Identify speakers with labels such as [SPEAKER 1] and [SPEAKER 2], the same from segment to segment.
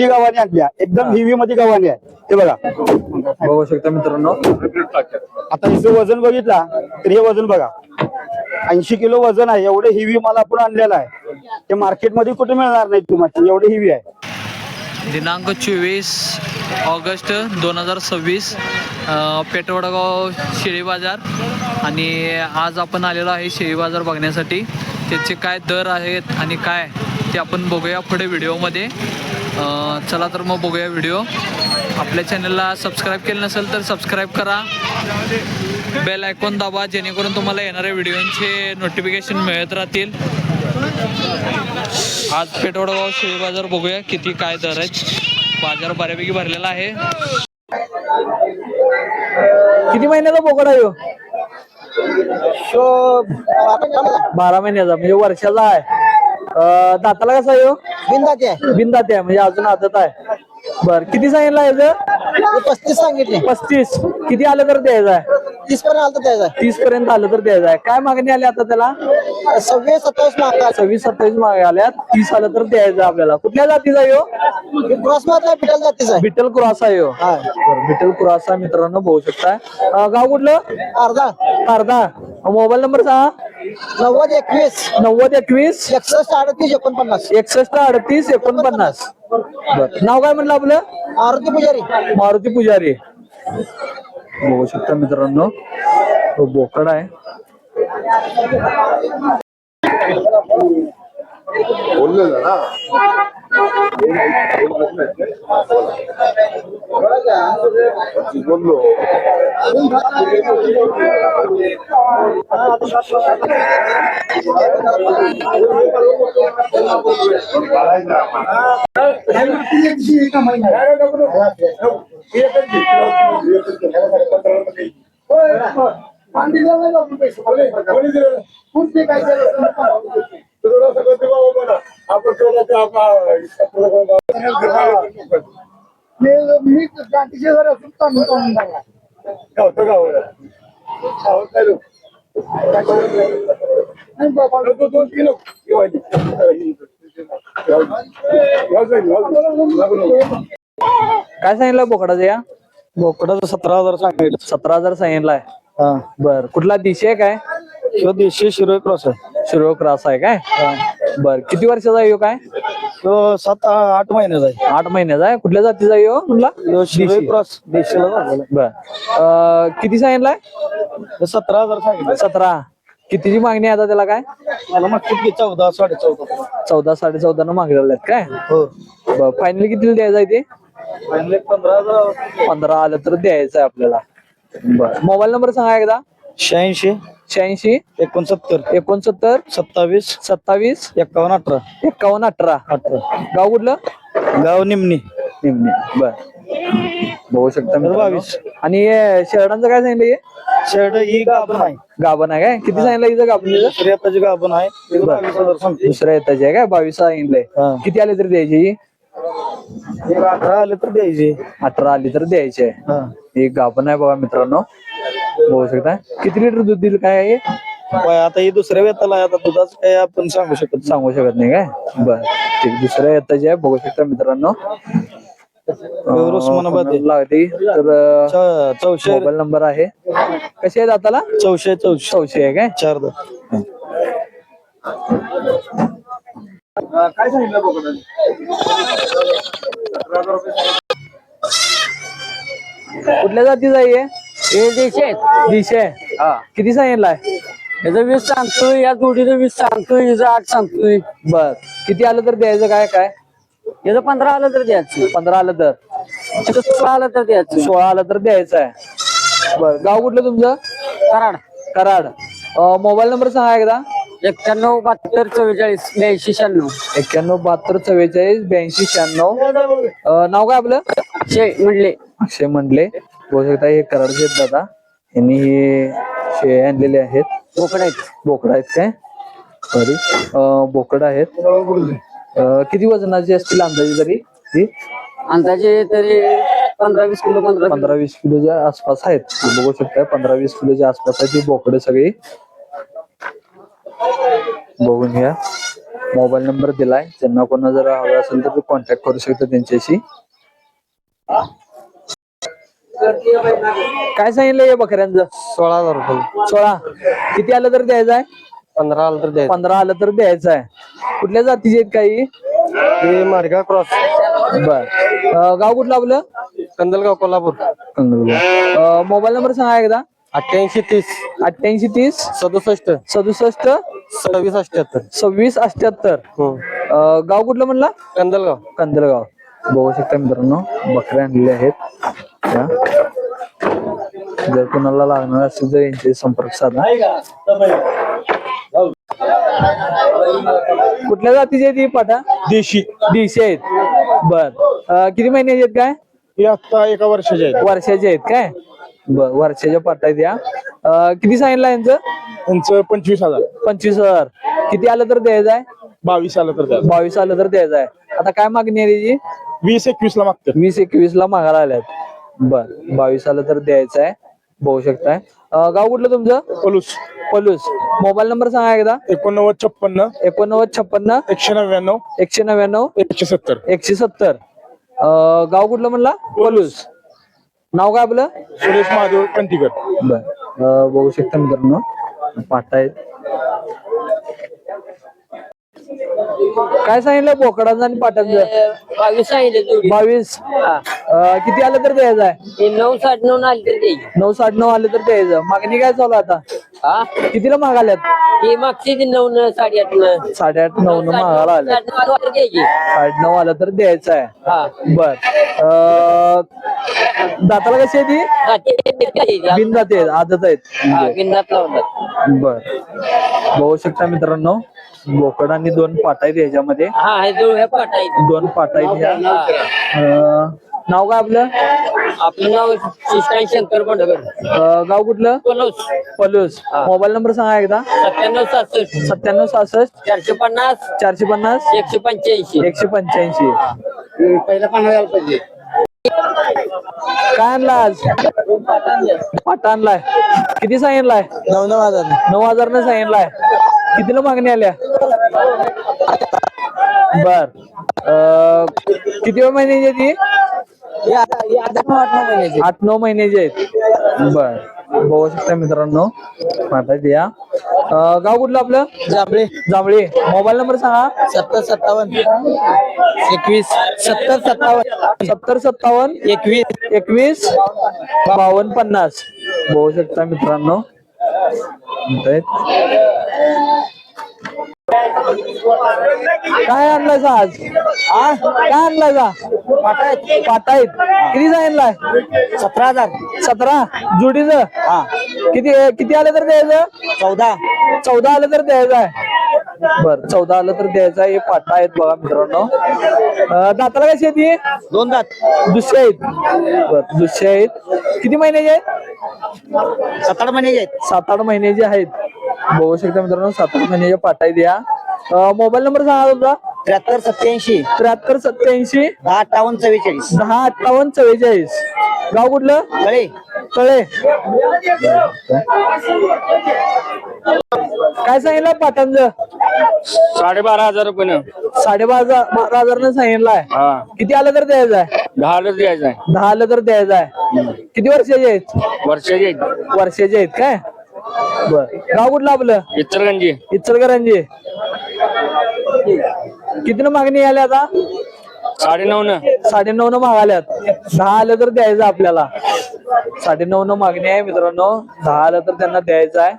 [SPEAKER 1] गव्हाणी आणल्या एकदम हेवी मध्ये गव्हाणी आहे. हे बघा
[SPEAKER 2] बघू शकता मित्रांनो.
[SPEAKER 1] आता याचं वजन बघितला तर हे वजन बघा 80 किलो वजन आहे. एवढे हेवी माल आपण आणलेला आहे. ते मार्केटमध्ये कुठे मिळणार नाही तुम्हाला, एवढे हेवी आहे.
[SPEAKER 2] दिनांक 24 ऑगस्ट 2026 पेठवडगाव शेळी बाजार. आणि आज आपण आलेलो आहे शेळी बाजार बघण्यासाठी. त्याचे काय दर आहेत आणि काय ते आपण बघूया पुढे व्हिडिओमध्ये. चला तर मग बघूया व्हिडिओ. आपल्या चॅनलला सबस्क्राईब केलं नसेल तर सबस्क्राईब करा, बेल आयकॉन दाबा, जेणेकरून तुम्हाला येणाऱ्या व्हिडिओचे नोटिफिकेशन मिळत राहतील. आज पेठवडगाव शेळी बाजार बघूया किती काय दर आहेत. बाजार बऱ्यापैकी भरलेला आहे. किती महिन्याचा बोकड आहे? 12 महिन्याचा म्हणजे वर्षाचा आहे. दाताला कसा आहे?
[SPEAKER 3] बिनदाती आहे.
[SPEAKER 2] बिनदाती आहे म्हणजे अजून आदत आहे. बर किती सांगितलं याचं?
[SPEAKER 3] 35 सांगितले.
[SPEAKER 2] 35. किती आलं तर द्यायचं आहे?
[SPEAKER 3] 30 पर्यंत आलं तर द्यायचं.
[SPEAKER 2] 30 पर्यंत आलं तर द्यायचं आहे. काय मागणी आली आता त्याला?
[SPEAKER 3] 26-27 मागतात.
[SPEAKER 2] 26-27 मागे आल्यात. 30 आलं तर द्यायचं आपल्याला. कुठल्या जातीचा आहे?
[SPEAKER 3] क्रॉस मधला बिटल जातीचा आहे.
[SPEAKER 2] बिटल क्रॉस आहे. बिटल क्रॉस आहे मित्रांनो, बघू शकता. गाव कुठलं?
[SPEAKER 3] अर्धा
[SPEAKER 2] अर्धा. मोबाईल नंबर सांगा.
[SPEAKER 3] 90-21
[SPEAKER 2] 90-21
[SPEAKER 3] 61-38-49.
[SPEAKER 2] 61-38-49. नाव काय म्हणलं आपलं?
[SPEAKER 3] आरती पुजारी.
[SPEAKER 2] मारुती पुजारी. बघू शकता मित्रांनो, तो बोकड आहे.
[SPEAKER 4] बोललेलं ना बोललो.
[SPEAKER 3] मी गांधीचे घर असून
[SPEAKER 2] काय सांगितलं बोकडाचं? या
[SPEAKER 1] बोकडाचं 17,000 सांगितलं.
[SPEAKER 2] 17,000 सांगितलाय.
[SPEAKER 1] हा
[SPEAKER 2] बर कुठला दिशे आहे काय?
[SPEAKER 1] ह्यो देशी शिरोळ क्रॉस आहे.
[SPEAKER 2] शिरो क्रॉस आहे काय? बर किती वर्षाचा आहे ह्यो? काय
[SPEAKER 1] ह्यो 7-8 महिन्याचा आहे.
[SPEAKER 2] 8 महिन्याचा आहे. कुठल्या जातीचा आहे ह्यो? कुठला?
[SPEAKER 1] ह्यो शिरोळ क्रॉस देशीला झालेला.
[SPEAKER 2] बर किती सांगितलाय?
[SPEAKER 1] 17,000 सांगितलं.
[SPEAKER 2] 17. कितीची मागणी आहे आता त्याला? काय
[SPEAKER 1] मला मागतील की 14-14.5.
[SPEAKER 2] 14-14.5 मागलेले आहेत काय?
[SPEAKER 1] हो
[SPEAKER 2] बर फायनली कितीला द्यायचं आहे ते?
[SPEAKER 1] फायनल 15,000.
[SPEAKER 2] 15 आलं तर द्यायचं आहे आपल्याला. बर मोबाईल नंबर सांगा एकदा.
[SPEAKER 1] 86
[SPEAKER 2] 86
[SPEAKER 1] 69
[SPEAKER 2] 69
[SPEAKER 1] 27
[SPEAKER 2] 27
[SPEAKER 1] 51 18
[SPEAKER 2] 51 18.
[SPEAKER 1] 18.
[SPEAKER 2] गाव कुठलं?
[SPEAKER 1] गाव निमणी.
[SPEAKER 2] निमणी. बर बघू शकता मित्रांनो.
[SPEAKER 1] 22.
[SPEAKER 2] आणि शर्टांचं काय सांगितलं? हे
[SPEAKER 1] शर्ट ही गाभण आहे.
[SPEAKER 2] गाभण आहे काय? किती सांगितलं हिचं गाभण?
[SPEAKER 1] दुसरी आताची गाभण आहे. 22,000 सांगते.
[SPEAKER 2] दुसऱ्या येताची आहे काय? 22 सांगितलंय.
[SPEAKER 1] हा.
[SPEAKER 2] किती आले तरी द्यायची ही?
[SPEAKER 1] 18 आले तर द्यायचे.
[SPEAKER 2] 18 आली तर द्यायची आहे.
[SPEAKER 1] हा.
[SPEAKER 2] ही गाभण आहे बघा मित्रांनो, बघू शकता. किती लिटर दूध दिल काय आहे?
[SPEAKER 1] पण आता ही दुसऱ्या वेताला आहे. आता दुधाच काय आपण सांगू शकत नाही.
[SPEAKER 2] सांगू शकत नाही काय? बर ठीक. दुसऱ्या येताची आहे, बघू शकता मित्रांनो.
[SPEAKER 1] उस्मानाबाद आहे.
[SPEAKER 2] लागते तर
[SPEAKER 1] 400
[SPEAKER 2] मोबाईल नंबर आहे. कशी आहे दाताला?
[SPEAKER 1] 400
[SPEAKER 2] आहे काय?
[SPEAKER 1] 4 दा.
[SPEAKER 4] काय सांगितलं बोकडाने?
[SPEAKER 2] कुठल्या जातीचा आहे?
[SPEAKER 3] हे देशे आहेत.
[SPEAKER 2] दिशे. किती सांगितलाय?
[SPEAKER 3] याचं 20 सांगतोय, या जोडीचं 20 सांगतोय, याचं 8 सांगतोय.
[SPEAKER 2] बर किती आलं तर द्यायचं? काय काय
[SPEAKER 3] याचं 15 आलं तर द्यायचं.
[SPEAKER 2] 15 आलं तर?
[SPEAKER 3] याचं 16 आलं तर द्यायचं.
[SPEAKER 2] 16 आलं तर द्यायचं आहे. बर गाव कुठलं तुमचं?
[SPEAKER 3] कराड.
[SPEAKER 2] कराड. मोबाईल नंबर सांगा एकदा.
[SPEAKER 3] 91-72-44 82-96.
[SPEAKER 2] 91-72-44-82-96. नाव काय आपलं?
[SPEAKER 3] म्हणले
[SPEAKER 2] अक्षय म्हणले. बघू शकता हे कराडचे आहेत दादा. यांनी हे शेळ्या आणलेले आहेत.
[SPEAKER 3] बोकड आहेत.
[SPEAKER 2] बोकड आहेत काय? सॉरी बोकड आहेत. किती वजनाची असतील अंदाजे तरी? ती
[SPEAKER 3] अंदाजे तरी 15-20 किलो.
[SPEAKER 2] 15-20 किलोच्या आसपास आहेत. बघू शकता 15-20 किलोच्या आसपास आहेत ही बोकडे सगळी. बघून घ्या. मोबाईल नंबर दिलाय, ज्यांना कोणा जर हवं असेल तर कॉन्टॅक्ट करू शकतो त्यांच्याशी. काय सांगितलं या बकऱ्यांचं?
[SPEAKER 3] 16,000 रुपये.
[SPEAKER 2] 16. किती आलं तर द्यायचं आहे?
[SPEAKER 3] 15 आलं तर द्यायचं.
[SPEAKER 2] 15 आलं तर द्यायचं आहे. कुठल्या जातीचे आहेत काही?
[SPEAKER 3] हे मार्गा क्रॉस.
[SPEAKER 2] बर. गाव कुठलं आपलं?
[SPEAKER 3] कंदलगाव कोल्हापूर.
[SPEAKER 2] मोबाईल नंबर सांगा एकदा.
[SPEAKER 3] 8830
[SPEAKER 2] 8830
[SPEAKER 3] 67
[SPEAKER 2] 67
[SPEAKER 3] 2678.
[SPEAKER 2] 2678. गाव कुठलं म्हणला?
[SPEAKER 3] कंदलगाव.
[SPEAKER 2] कंदलगाव. बघू शकता मित्रांनो, बकऱ्या आणलेल्या आहेत त्या. जर कोणाला लागणार असेल तर यांचे संपर्क साधा. कुठल्या जातीची आहेत ही पाटा?
[SPEAKER 1] देशी
[SPEAKER 2] देशी आहेत. बर. किती महिन्याचे आहेत काय?
[SPEAKER 1] हे आता 1 वर्षाचे आहेत.
[SPEAKER 2] वर्षाचे आहेत काय? बर, वर्षाच्या पाटा आहेत या. किती सांगितलं यांचं?
[SPEAKER 1] त्यांचं 25,000.
[SPEAKER 2] 25,000. किती आलं तर द्यायचं आहे?
[SPEAKER 1] 22 आलं तर द्या.
[SPEAKER 2] 22 आलं तर द्यायचं आहे. आता काय मागणी आहे त्याची?
[SPEAKER 1] 20-21 ला मागतात.
[SPEAKER 2] 20-21 ला मागायला आल्यात. बर, 22 आलं तर द्यायचं आहे. बघू शकताय. गाव कुठलं तुमचं?
[SPEAKER 1] पलूस.
[SPEAKER 2] पलूस. मोबाईल नंबर सांगा एकदा.
[SPEAKER 1] 8956
[SPEAKER 2] 8956
[SPEAKER 1] 199
[SPEAKER 2] 199
[SPEAKER 1] 170.
[SPEAKER 2] 170. गाव कुठलं म्हणला? पलूस. नाव काय आपलं?
[SPEAKER 1] सुरेश महादेव कंटीकर.
[SPEAKER 2] बर. बघू शकता मित्रांनो, पाटा आहेत. काय सांगितलं बोकडांचं आणि पाटांचं?
[SPEAKER 3] 22 सांगितले जोडी.
[SPEAKER 2] 22. किती आलं तर द्यायचं आहे?
[SPEAKER 3] हे 9 9.5 आले तर द्यायचे.
[SPEAKER 2] 9 9.5 आलं तर द्यायचं. मागणी काय चालू आहे आता?
[SPEAKER 3] हा
[SPEAKER 2] कितीला मागाल्यात?
[SPEAKER 3] हे मागचे 9 8.5
[SPEAKER 2] 8.5 9 मागायला आल्या.
[SPEAKER 3] 9 द्यायचे.
[SPEAKER 2] 9.5 आलं तर द्यायचं आहे.
[SPEAKER 3] हा
[SPEAKER 2] बर. दाताला कशी आहे ती?
[SPEAKER 3] हा, ते द्यायचे.
[SPEAKER 2] बिन जाते आदत आहेत.
[SPEAKER 3] हा, गिन्नात लावतात.
[SPEAKER 2] बर. बघू शकता मित्रांनो, बोकड आणि 2 पाटा आहेत ह्याच्यामध्ये.
[SPEAKER 3] हा हे जुळ्या पाट आहेत.
[SPEAKER 2] 2 पाटा आहेत ह्या. नाव काय आपलं?
[SPEAKER 3] आपलं नाव शिष्टान शंकर बंडगर.
[SPEAKER 2] गाव कुठलं?
[SPEAKER 3] पलूस.
[SPEAKER 2] पलूस. मोबाईल नंबर सांगा एकदा.
[SPEAKER 3] 97 67
[SPEAKER 2] 97 66
[SPEAKER 3] 450
[SPEAKER 2] 450
[SPEAKER 3] 185.
[SPEAKER 2] 185.
[SPEAKER 1] पहिला पाना द्यायला पाहिजे.
[SPEAKER 2] काय आणला आज? पाटा आणलाय. किती सांगितलाय?
[SPEAKER 3] 9,000.
[SPEAKER 2] 9,000 न सांगितलाय. कितीला मागणी आल्या? बर. किती महिन्याची आहे ती? 8-9 महिन्याची आहेत. बर. बघू शकता मित्रांनो, पाटा द्या. गाव कुठलं आपलं?
[SPEAKER 3] जांभळे.
[SPEAKER 2] जांभळे. मोबाईल नंबर सांगा.
[SPEAKER 3] 70 57 21 70 57
[SPEAKER 2] 70 57
[SPEAKER 3] 21
[SPEAKER 2] 21 52 50. बघू शकता मित्रांनो. काय आणलाय आज? काय आणलाय जा? पाटा आहेत. किती सांगितलाय?
[SPEAKER 3] 17,000.
[SPEAKER 2] 17 जोडीचं. किती किती आलं तर द्यायचं? 14 आलं तर द्यायचं आहे. बर, 14 आलं तर द्यायचं आहे. हे पाटा आहेत बघा मित्रांनो. दाताला कशी आहे ती?
[SPEAKER 3] 2 दात.
[SPEAKER 2] दुसरे आहेत. बर, दुसरे आहेत. किती महिन्याचे आहेत?
[SPEAKER 3] 17 महिन्याचे आहेत.
[SPEAKER 2] 7-8 महिन्याचे आहेत. बघू शकता मित्रांनो, 7-8 महिन्याच्या पाटा आहेत या. मोबाईल नंबर सांगा तुमचा.
[SPEAKER 3] 73 87
[SPEAKER 2] 73 87
[SPEAKER 3] 10 58 44.
[SPEAKER 2] 10 58 44. गाव कुठलं?
[SPEAKER 3] कळे.
[SPEAKER 2] कळे. काय सांगितलं पाटांचं?
[SPEAKER 3] 12,500 रुपये.
[SPEAKER 2] 12,500 न सांगितलंय. किती आलं तर द्यायचं आहे?
[SPEAKER 3] 10 द्यायचं आहे.
[SPEAKER 2] 10 आलं तर द्यायचं आहे. किती वर्षाचे आहेत?
[SPEAKER 3] वर्षाचे
[SPEAKER 2] वर्षाचे आहेत काय? बर. गाव कुठलं आपलं?
[SPEAKER 3] इचलकरंजी.
[SPEAKER 2] इचलकरंजी. किती न मागणी आली आता?
[SPEAKER 3] 9.5
[SPEAKER 2] 9.5 न मागाल्यात. 10 आलं तर द्यायचं आपल्याला. 9.5 न मागणी आहे मित्रांनो. 10 आलं तर त्यांना द्यायचं आहे.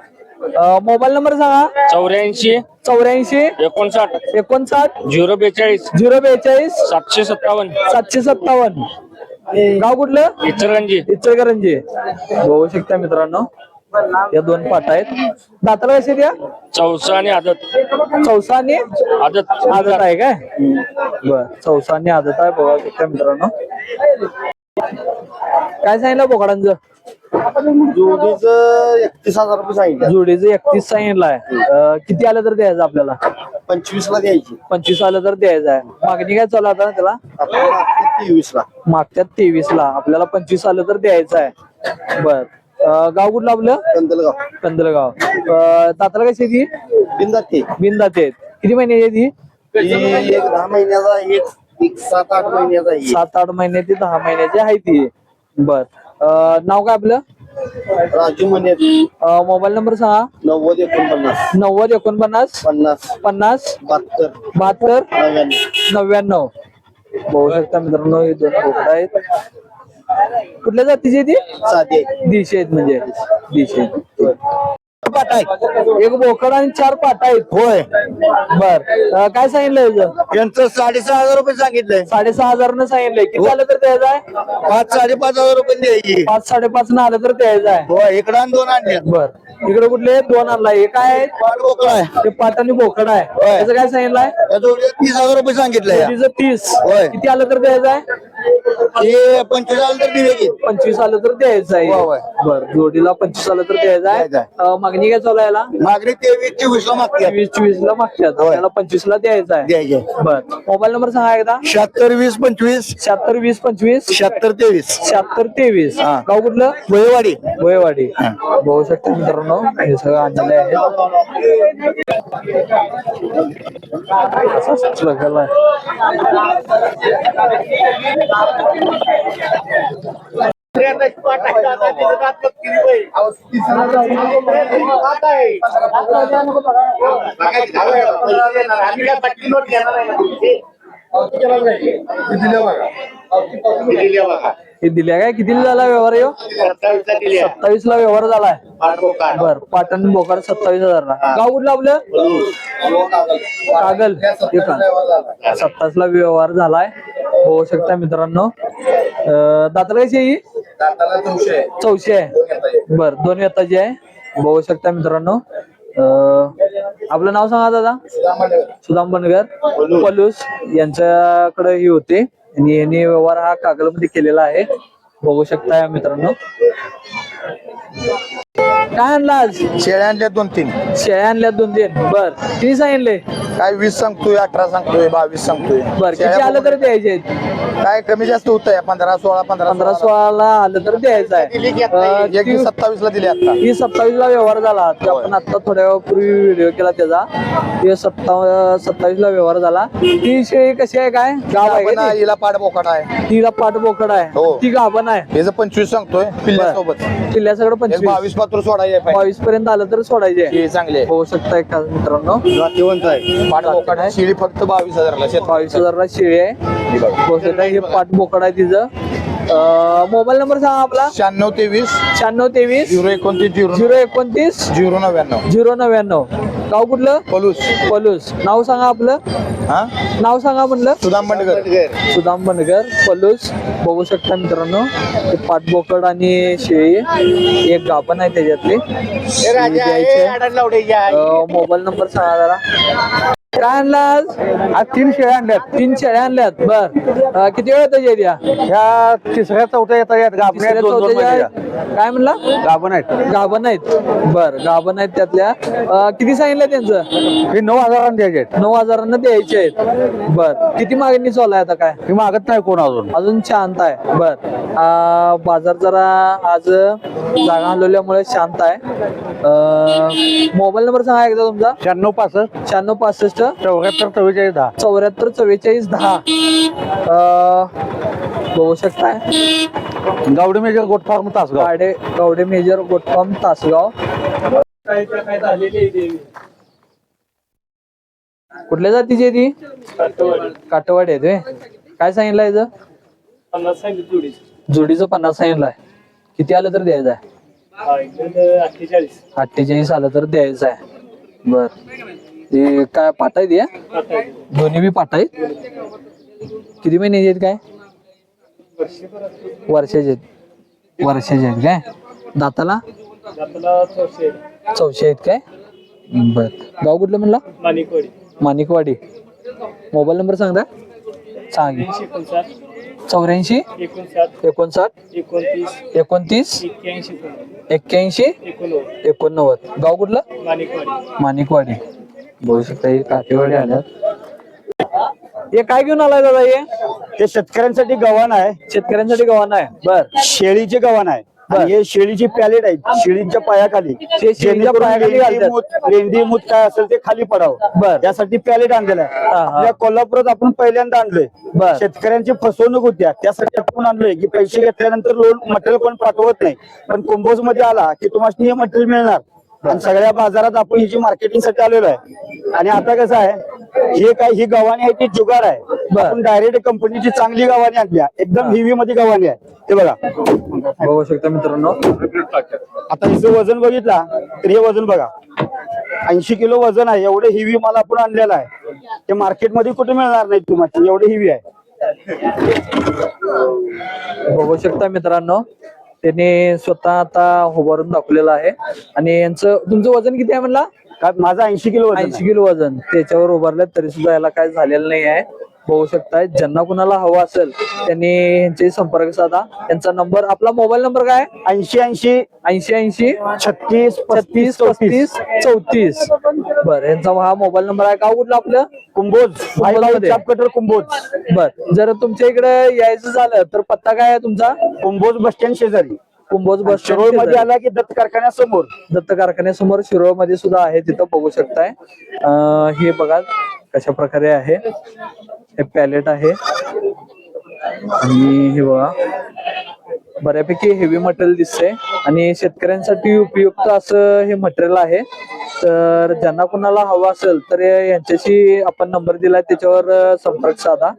[SPEAKER 2] मोबाईल नंबर सांगा.
[SPEAKER 3] 84
[SPEAKER 2] 84
[SPEAKER 3] 59
[SPEAKER 2] 59
[SPEAKER 3] 042
[SPEAKER 2] 042
[SPEAKER 3] 757.
[SPEAKER 2] 757. गाव कुठलं?
[SPEAKER 3] इचलकरंजी.
[SPEAKER 2] इचलकरंजी. बघू शकता मित्रांनो, या 2 पाटा आहेत. दाताला कसे द्या?
[SPEAKER 3] चौसा आणि आदत.
[SPEAKER 2] चौसा आणि
[SPEAKER 3] आदत
[SPEAKER 2] आदत आहे काय? बर, चौसा आणि आदत आहे. बघा शकता मित्रांनो. काय सांगितलं बोकडांचं?
[SPEAKER 1] जोडीचं 31,000 रुपये सांगितलं.
[SPEAKER 2] जोडीचं 31 सांगितलंय. किती आलं तर द्यायचं आपल्याला?
[SPEAKER 1] 25 ला द्यायची.
[SPEAKER 2] 25 आलं तर द्यायचं आहे. मागणी काय चालू आता त्याला?
[SPEAKER 1] 23 ला.
[SPEAKER 2] मागच्यात 23 ला. आपल्याला 25 आलं तर द्यायचं आहे. बर. गाव कुठलं आपलं?
[SPEAKER 1] कंदलगाव.
[SPEAKER 2] कंदलगाव. दाताला कशी ती?
[SPEAKER 1] बिंदात ते.
[SPEAKER 2] बिनदाते आहेत. किती महिन्याची आहे ती?
[SPEAKER 4] एक 10 महिन्याचा एक 7-8 महिन्याचा आहे.
[SPEAKER 2] 7-8 महिने ते 10 महिन्याची आहे ती. बर नाव काय आपलं?
[SPEAKER 4] राजू म्हणे
[SPEAKER 2] मोबाईल नंबर सांगा.
[SPEAKER 4] 90-49
[SPEAKER 2] 90-49
[SPEAKER 4] 50
[SPEAKER 2] 50
[SPEAKER 4] 72
[SPEAKER 2] 72
[SPEAKER 4] 99.
[SPEAKER 2] 99. बघू शकता मित्रांनो हे दोन बोकडं आहेत. कुठल्या जातीची आहे ती?
[SPEAKER 4] साधे
[SPEAKER 2] दिशे आहेत म्हणजे दिशे आहेत. एक बोकड आणि 4 पाटा आहेत.
[SPEAKER 1] होय
[SPEAKER 2] बर काय सांगितलं याचं?
[SPEAKER 1] यांचं 6,500 रुपये सांगितलंय.
[SPEAKER 2] 6,500 सांगितलंय. किती आलं तर द्यायचं आहे?
[SPEAKER 1] 5,000-5,500 रुपये द्यायची.
[SPEAKER 2] 5-5.5 न आलं तर द्यायचं आहे.
[SPEAKER 1] होय इकडं आणि 2 आणले.
[SPEAKER 2] बर इकडे कुठले 2 आणला. हे काय आहे?
[SPEAKER 1] बोकड आहे.
[SPEAKER 2] ते पाटाने बोकड आहे. त्याचं काय सांगितलंय?
[SPEAKER 1] या जोडीला 30,000 रुपये सांगितलंय.
[SPEAKER 2] तिचं 30.
[SPEAKER 1] होय.
[SPEAKER 2] किती आलं तर द्यायचं आहे?
[SPEAKER 1] हे 25,000 तर दिले की.
[SPEAKER 2] 25 आलं तर द्यायचं आहे.
[SPEAKER 1] होय.
[SPEAKER 2] बर जोडीला 25 आलं तर द्यायचं
[SPEAKER 1] द्यायचं
[SPEAKER 2] आहे. मागणी काय चालू आहे याला?
[SPEAKER 1] मागणी 23-24 ला मागते.
[SPEAKER 2] 20-24 ला मागतात. आपल्याला 25 ला द्यायचं आहे.
[SPEAKER 1] द्यायचे.
[SPEAKER 2] बर मोबाईल नंबर सांगा एकदा.
[SPEAKER 1] 76-20-25
[SPEAKER 2] 76-20-25
[SPEAKER 1] 76-23
[SPEAKER 2] 76-23.
[SPEAKER 1] हा.
[SPEAKER 2] गाव कुठलं?
[SPEAKER 1] भोयवाडी.
[SPEAKER 2] भोयवाडी. बघू शकता मित्रांनो हे सगळं आणलेलं आहे. असं struggle आहे. हे दिल्या काय? किती झाला व्यवहार यो? 27 ला व्यवहार झालाय. बर पाटण बोकड 27,000 ला. गाव कुठलं आपलं? कागल. 27 ला व्यवहार झालाय. होऊ शकता मित्रांनो. दाताला कशी आहे ही? चौशी आहे. बर 2 येताची आहे. बघू शकता मित्रांनो. आपलं नाव सांगा दादा. सुदाम बनगर पलूस यांच्याकडे ही होते आणि यांनी व्यवहार हा कागलमध्ये केलेला आहे. बघू शकता मित्रांनो. काय आणला आज?
[SPEAKER 1] शेळ्या आणल्या 2-3.
[SPEAKER 2] शेळ्या आणल्या 2-3. बर किती सांगितले?
[SPEAKER 1] काय 20 सांगतोय, 18 सांगतोय, 22 सांगतोय.
[SPEAKER 2] बर किती आलं तर द्यायचे आहेत?
[SPEAKER 1] काय कमी जास्त होत आहे. 15-16
[SPEAKER 2] 15-16 ला आलं तर द्यायचं आहे.
[SPEAKER 1] 27 ला दिले आता.
[SPEAKER 2] ही 27 ला व्यवहार झाला. ते आपण आता थोड्या वेळापूर्वी व्हिडिओ केला त्याचा. ते 27 ला व्यवहार झाला. ती शेळी कशी आहे? काय गाव आहे का ती?
[SPEAKER 1] हिला पाड बोकड आहे.
[SPEAKER 2] तिला पाठ बोकड आहे.
[SPEAKER 1] हो.
[SPEAKER 2] ती गाभण आहे.
[SPEAKER 1] याचं 25 सांगतोय पिल्ल्यासोबत.
[SPEAKER 2] किल्ल्या सगळं 25
[SPEAKER 1] 22 पात्र सोडायचे.
[SPEAKER 2] 22 पर्यंत आलं तर सोडायचे.
[SPEAKER 1] हे चांगले
[SPEAKER 2] होऊ शकता का मित्रांनो.
[SPEAKER 1] जातीवंत आहे. पाड बोकड आहे. शिळी फक्त 22,000 ला.
[SPEAKER 2] 22,000 ला शेळी आहे. होऊ शकता हे पाठ बोकड आहे तिचं. मोबाईल नंबर सांगा आपला.
[SPEAKER 1] 96-23
[SPEAKER 2] 96-23
[SPEAKER 1] 029
[SPEAKER 2] 029
[SPEAKER 1] 099
[SPEAKER 2] 099. गाव कुठलं?
[SPEAKER 1] पलूस.
[SPEAKER 2] पलूस. नाव सांगा आपलं.
[SPEAKER 1] हा
[SPEAKER 2] नाव सांगा म्हणलं.
[SPEAKER 1] सुदाम बंडगर.
[SPEAKER 2] सुदाम बनगर पलूस. बघू शकता मित्रांनो ते पाठबोकड आणि शेळी एक गाभण आहे त्याच्यातली. मोबाईल नंबर सांगा जरा. काय आणला आज?
[SPEAKER 1] 3 शेळ्या आणल्यात.
[SPEAKER 2] 3 शेळ्या आणल्यात. बर किती वेळ येतं ह्या?
[SPEAKER 1] ह्या 3ऱ्या-4थ्या येतात.
[SPEAKER 2] तिसऱ्या, चौथ्या काय म्हणला?
[SPEAKER 1] गाभण आहेत.
[SPEAKER 2] गाभण आहेत. बर गाभण आहेत त्यातल्या. किती सांगितलं त्यांचं?
[SPEAKER 1] हे 9,000 द्यायचे आहेत.
[SPEAKER 2] 9,000 द्यायचे आहेत. बर किती मागणी चालू आहे आता? काय
[SPEAKER 1] हे मागत नाही कोण
[SPEAKER 2] अजून शांत आहे. बर बाजार जरा आज जागा हलवल्यामुळे शांत आहे. मोबाईल नंबर सांगा एकदा तुमचा.
[SPEAKER 1] 96-65
[SPEAKER 2] 96-65
[SPEAKER 1] 74-44 10.
[SPEAKER 2] 74-44 10. बघू शकताय
[SPEAKER 1] Gawade major goat farm Tasgaon.
[SPEAKER 2] Gawade major goat farm Tasgaon. कुठल्या जातीची आहे ती? काटवाडी आहे ते. काय सांगितलं याचं?
[SPEAKER 3] 50 सांगितलं
[SPEAKER 2] जोडीचं 50 सांगितलंय. किती आलं तर द्यायचं आहे?
[SPEAKER 3] 48.
[SPEAKER 2] 48 आलं तर द्यायचं आहे. बर ते काय पाटा आहे? दोन्ही बी पाटा आहेत. किती महिन्याचे आहेत? काय वर्षाचे आहेत? वर्षाचे आहेत काय? दाताला चौशे आहेत काय? बर गाव कुठलं म्हणला? माणिकवाडी. मोबाईल नंबर सांगता? सांग. 84 59 29 81 89. गाव कुठलं? माणिकवाडी. बघू शकता हे काटेवाडी आल्यात. हे काय घेऊन आलाय दादा? हे
[SPEAKER 1] हे शेतकऱ्यांसाठी गव्हाण आहे.
[SPEAKER 2] शेतकऱ्यांसाठी गव्हाण आहे. बर
[SPEAKER 1] शेळीचे गव्हाण आहे. आणि हे शेळीची पॅलेट आहेत शेळींच्या पायाखाली
[SPEAKER 3] शेळीच्या
[SPEAKER 1] जेणेकरून
[SPEAKER 3] पायाखाली घालतात.
[SPEAKER 1] लेंडी मूत काय असेल ते खाली पडावं
[SPEAKER 3] बर.
[SPEAKER 1] त्यासाठी पॅलेट आणलेलं
[SPEAKER 3] हा,
[SPEAKER 1] आहे
[SPEAKER 3] हा.
[SPEAKER 1] आपल्या कोल्हापुरात आपण पहिल्यांदा आणलोय
[SPEAKER 3] बर.
[SPEAKER 1] शेतकऱ्यांची फसवणूक होत्या त्यासाठी आपण आणलोय की पैसे घेतल्यानंतर लोन मटेरियल कोण पाठवत नाही पण कुंभोज मध्ये आला की तुम्हाला हे मटेरियल मिळणार आणि सगळ्या बाजारात आपण हिची मार्केटिंग साठी आलेलो आहे आणि आता कसं आहे हे काय ही गव्हाणी आहे ती जुगार आहे
[SPEAKER 3] बर.
[SPEAKER 1] आपण डायरेक्ट कंपनीची चांगली गव्हाणी आणल्या एकदम हेवी मध्ये गव्हाणी आहे हे बघा
[SPEAKER 3] बघू शकता मित्रांनो.
[SPEAKER 1] आता हिचं वजन बघितला तर हे वजन बघा 80 किलो वजन आहे एवढं हेवी माल आपण आणलेला आहे ते मार्केटमध्ये कुठे मिळणार नाही तुम्हाला एवढे हेवी आहे
[SPEAKER 3] बघू शकता मित्रांनो त्याने स्वतः आता उभारून दाखवलेलं आहे आणि यांचं तुमचं वजन किती आहे म्हणला?
[SPEAKER 1] काय माझं 80 किलो वजन
[SPEAKER 3] 80 किलो वजन त्याच्यावर उभारलं तरी सुद्धा याला काय झालेलं नाही आहे. बघू शकताय ज्यांना कुणाला हवा असेल त्यांनी यांचे संपर्क साधा. यांचा नंबर आपला मोबाईल नंबर काय आहे?
[SPEAKER 1] 80
[SPEAKER 3] 80
[SPEAKER 1] 36
[SPEAKER 3] 36 35 34. बरं यांचा हा मोबाईल नंबर आहे. गाव कुठलं आपलं?
[SPEAKER 1] कुंभोज
[SPEAKER 3] कुंभोजमध्ये.
[SPEAKER 1] चापकटर कुंभोज
[SPEAKER 3] बर जर तुमच्या इकडे यायचं झालं तर पत्ता काय आहे तुमचा?
[SPEAKER 1] कुंभोज बस स्टँड शेजारी
[SPEAKER 3] कुंभोज बस
[SPEAKER 1] शिरोळ मध्ये आला की दत्त कारखान्यासमोर
[SPEAKER 3] दत्त कारखान्यासमोर शिरोळ मध्ये सुद्धा आहे तिथं बघू शकताय. हे बघा कशा प्रकारे आहे हे पॅलेट आहे आणि हे बघा बऱ्यापैकी हेवी मटेरियल दिसतंय आणि शेतकऱ्यांसाठी उपयुक्त असं हे मटेरियल आहे. तर ज्यांना कुणाला हवं असेल तर यांच्याशी आपण नंबर दिलाय त्याच्यावर संपर्क साधा.